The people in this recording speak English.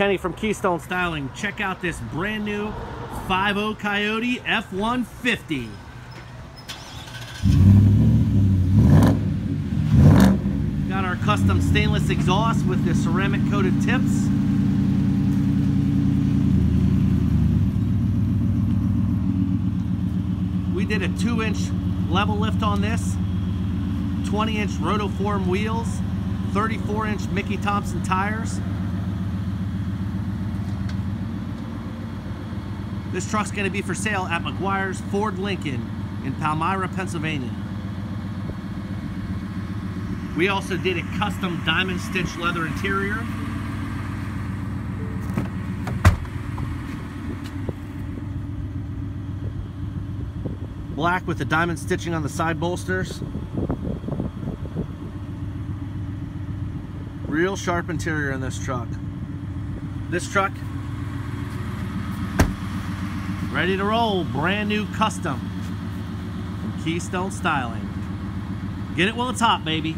Kenny from Keystone Styling. Check out this brand new 5.0 Coyote F-150. Got our custom stainless exhaust with the ceramic coated tips. We did a 2-inch level lift on this, 20-inch rotoform wheels, 34-inch Mickey Thompson tires. This truck's going to be for sale at McGuire's Ford Lincoln in Palmyra, Pennsylvania. We also did a custom diamond stitch leather interior. Black with the diamond stitching on the side bolsters. Real sharp interior in this truck. This truck, ready to roll, brand new custom from Keystone Styling. Get it while it's hot, baby.